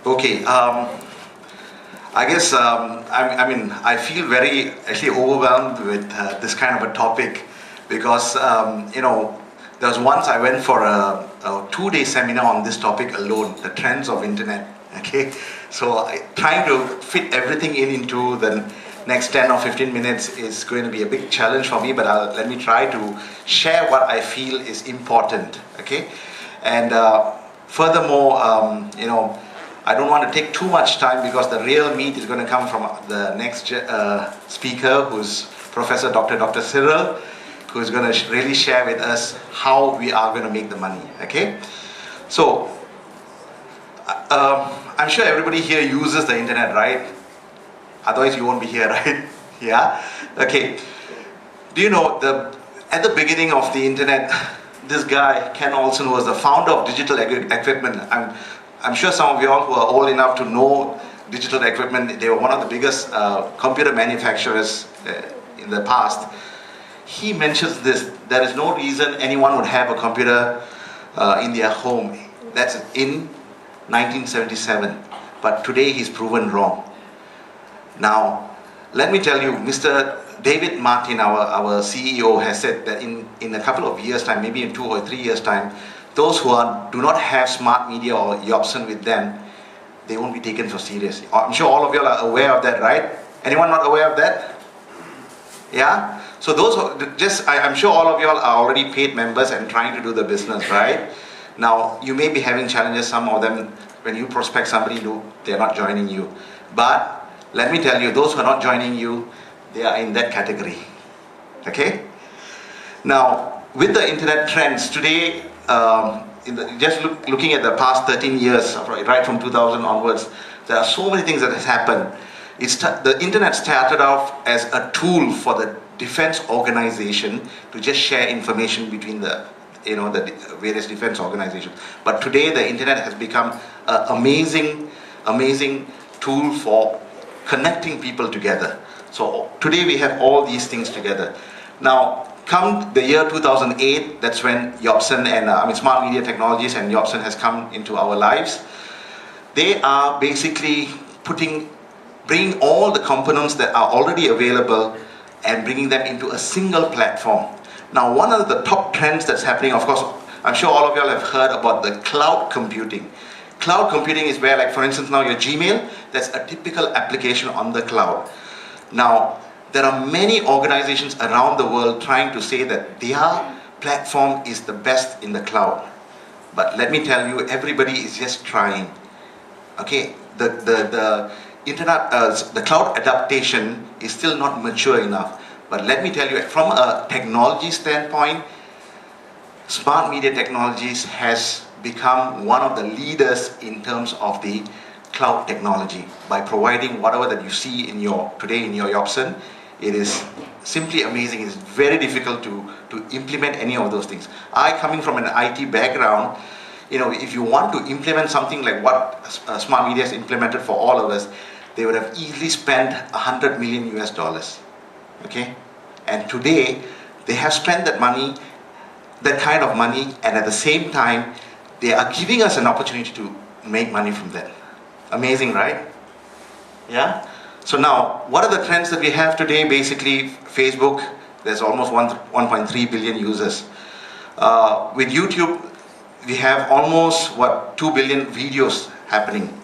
Okay, I guess I feel very actually overwhelmed with this kind of a topic because there was once I went for a 2-day seminar on this topic alone, the trends of internet. Okay, so trying to fit everything into the next 10 or 15 minutes is going to be a big challenge for me, but let me try to share what I feel is important. Okay, and furthermore, I don't want to take too much time because the real meat is going to come from the next speaker, who's Professor Dr. Cyril, who is going to really share with us how we are going to make the money. Okay, so I'm sure everybody here uses the internet, right? Otherwise you won't be here, right? Yeah. Okay. Do you know at the beginning of the internet, this guy Ken Olsen was the founder of digital equipment. I'm sure some of you all who are old enough to know digital equipment, they were one of the biggest computer manufacturers in the past. He mentions this: there is no reason anyone would have a computer in their home. That's in 1977. But today he's proven wrong. Now, let me tell you, Mr. David Martin, our CEO, has said that in a couple of years' time, maybe in 2 or 3 years' time, those who do not have smart media or Yobson with them, they won't be taken so seriously. I'm sure all of you are aware of that, right? Anyone not aware of that? Yeah? So those I'm sure all of you all are already paid members and trying to do the business, right? Now, you may be having challenges, some of them, when you prospect somebody, they're not joining you. But let me tell you, those who are not joining you, they are in that category. Okay? Now, with the internet trends, today, looking at the past 13 years, right from 2000 onwards, there are so many things that has happened. The internet started off as a tool for the defense organization to just share information between the various defense organizations. But today, the internet has become an amazing tool for connecting people together. So today we have all these things together. Now, come the year 2008, that's when Yobson and smart media technologies and Yobson has come into our lives. They are basically bringing all the components that are already available and bringing them into a single platform. Now, one of the top trends that's happening, of course, I'm sure all of you all have heard about the cloud computing. Cloud computing is where, like for instance, now your Gmail, that's a typical application on the cloud. Now, there are many organizations around the world trying to say that their platform is the best in the cloud. But let me tell you, everybody is just trying. Okay, the internet, the cloud adaptation is still not mature enough. But let me tell you, from a technology standpoint, smart media technologies has become one of the leaders in terms of the cloud technology by providing whatever that you see today in your Yobson. It is simply amazing. It's very difficult to implement any of those things. Coming from an IT background, if you want to implement something like what smart media has implemented for all of us, they would have easily spent $100 million US. Okay, and today they have spent that kind of money, and at the same time, they are giving us an opportunity to make money from that. Amazing, right? Yeah? So now, what are the trends that we have today? Basically, Facebook, there's almost 1.3 billion users. With YouTube, we have almost, 2 billion videos happening.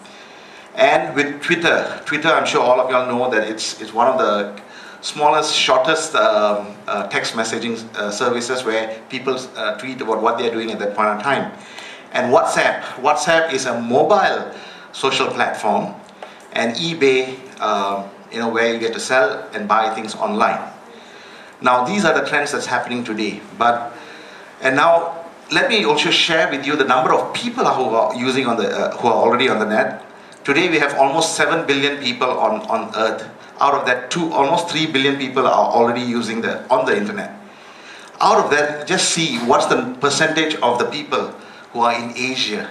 And with Twitter, I'm sure all of y'all know that it's one of the smallest, shortest text messaging services where people tweet about what they're doing at that point in time. And WhatsApp is a mobile social platform, and eBay, where you get to sell and buy things online. Now, these are the trends that's happening today. And now, let me also share with you the number of people who are using who are already on the net. Today, we have almost 7 billion people on Earth. Out of that, almost 3 billion people are already using on the internet. Out of that, just see what's the percentage of the people who are in Asia.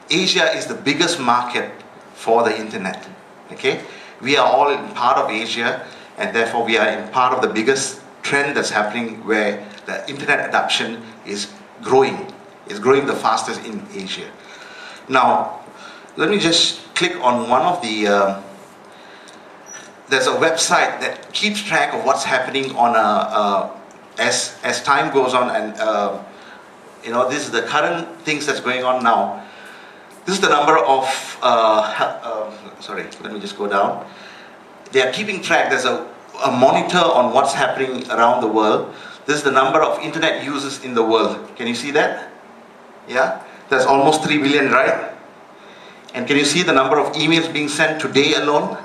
Asia is the biggest market for the internet. Okay, we are all in part of Asia, and therefore we are in part of the biggest trend that's happening, where the internet adoption is growing the fastest in Asia. Now, let me just click on one of the, there's a website that keeps track of what's happening on as time goes on, and this is the current things that's going on now. This is the number of, sorry, let me just go down. They are keeping track. There's a monitor on what's happening around the world. This is the number of internet users in the world. Can you see that? Yeah? That's almost 3 billion, right? And can you see the number of emails being sent today alone?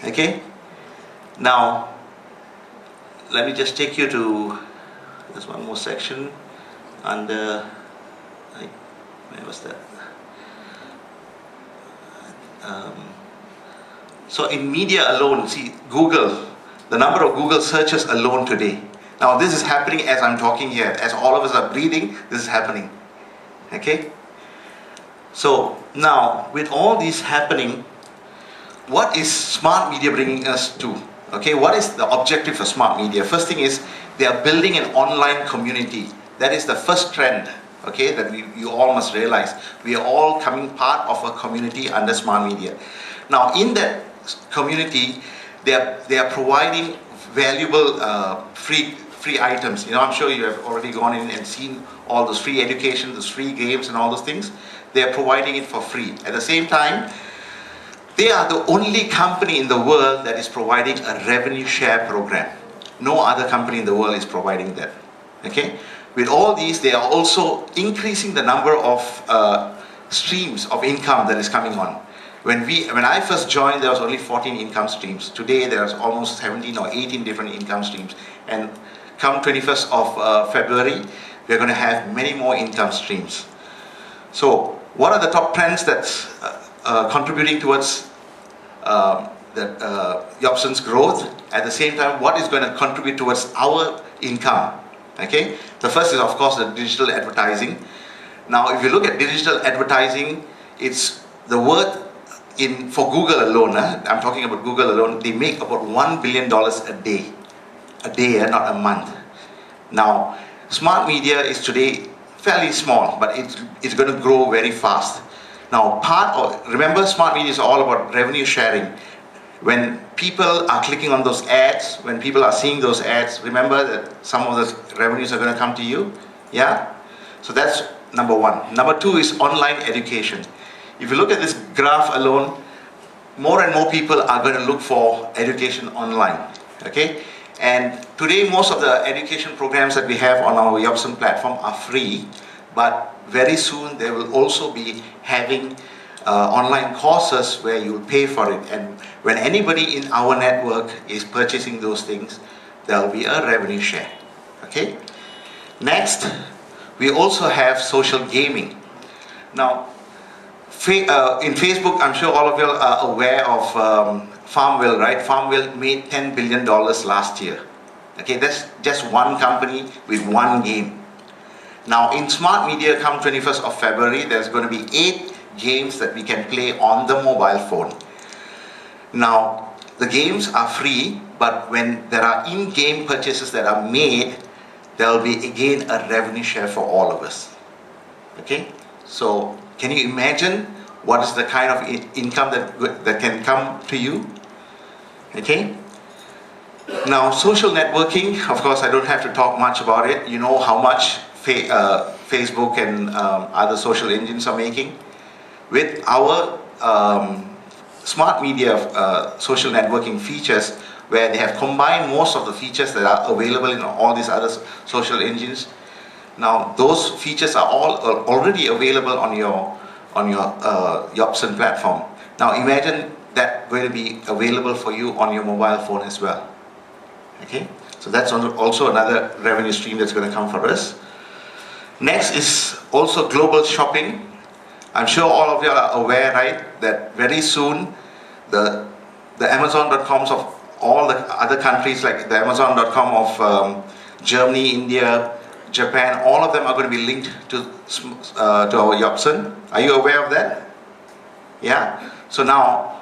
Okay? Now, let me just take you to, there's one more section under, where was that? So in media alone, see Google, the number of Google searches alone today. Now this is happening as I'm talking here. As all of us are breathing, this is happening. Okay? So now, with all this happening, what is smart media bringing us to? Okay, what is the objective for smart media? First thing is, they are building an online community. That is the first trend, okay, that you all must realize. We are all coming part of a community under smart media. Now, in that community, they are providing valuable free items. I'm sure you have already gone in and seen all those free education, those free games and all those things. They are providing it for free. At the same time, they are the only company in the world that is providing a revenue share program. No other company in the world is providing that. Okay? With all these, they are also increasing the number of streams of income that is coming on. When I first joined, there was only 14 income streams. Today, there's almost 17 or 18 different income streams. And come 21st of February, we're going to have many more income streams. So, what are the top trends that's contributing towards Jobson's growth? At the same time, what is going to contribute towards our income? Okay? The first is, of course, the digital advertising. Now, if you look at digital advertising, it's the worth for Google alone, I'm talking about Google alone, they make about $1 billion a day, not a month. Now, smart media is today fairly small, but it's going to grow very fast. Now, remember, smart media is all about revenue sharing. When people are clicking on those ads, when people are seeing those ads, remember that some of those revenues are going to come to you. Yeah? So that's number one. Number two is online education. If you look at this graph alone, more and more people are going to look for education online. Okay? And today, most of the education programs that we have on our Jobson platform are free, but very soon they will also be having online courses where you will pay for it. And when anybody in our network is purchasing those things, there will be a revenue share. Okay? Next, we also have social gaming. Now, in Facebook, I'm sure all of you are aware of Farmville, right? Farmville made $10 billion last year. Okay, that's just one company with one game. Now, in smart media, come 21st of February, there's going to be 8 games that we can play on the mobile phone. Now, the games are free, but when there are in-game purchases that are made, there will be again a revenue share for all of us. Okay, so can you imagine what is the kind of income that can come to you? Okay. Now, social networking, of course, I don't have to talk much about it. You know how much Facebook and other social engines are making. With our smart media social networking features, where they have combined most of the features that are available in all these other social engines. Now, those features are all already available on your Jobson platform. Now, imagine that going to be available for you on your mobile phone as well. Okay, so that's also another revenue stream that's going to come for us. Next is also global shopping. I'm sure all of you are aware, right, that very soon the Amazon.coms of all the other countries, like the Amazon.com of Germany, India, Japan, all of them are going to be linked to our Jobson. Are you aware of that? Yeah. So now,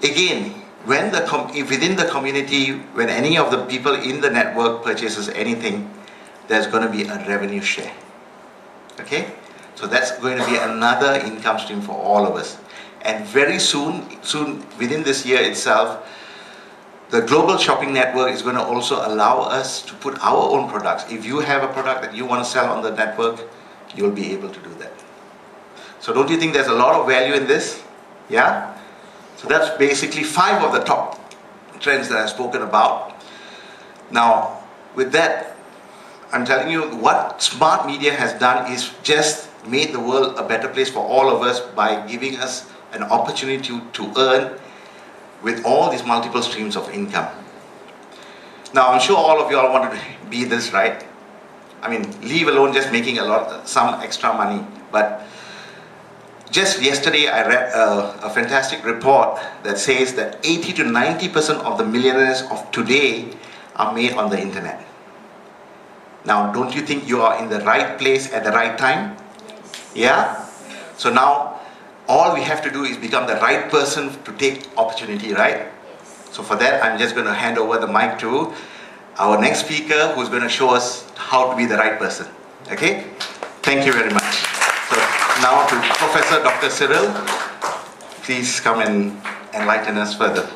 again, when within the community, when any of the people in the network purchases anything, there's going to be a revenue share. Okay? So that's going to be another income stream for all of us. And very soon within this year itself, the global shopping network is going to also allow us to put our own products. If you have a product that you want to sell on the network, you'll be able to do that. So don't you think there's a lot of value in this? Yeah? So that's basically 5 of the top trends that I've spoken about. Now, with that, I'm telling you what smart media has done is just made the world a better place for all of us by giving us an opportunity to earn with all these multiple streams of income. Now, I'm sure all of you all want to be this, right? I mean, leave alone just making some extra money. But just yesterday, I read a fantastic report that says that 80 to 90% of the millionaires of today are made on the internet. Now, don't you think you are in the right place at the right time? Yeah? So now, all we have to do is become the right person to take opportunity, right? So for that, I'm just going to hand over the mic to our next speaker, who's going to show us how to be the right person. Okay? Thank you very much. So now to Professor Dr. Cyril, please come and enlighten us further.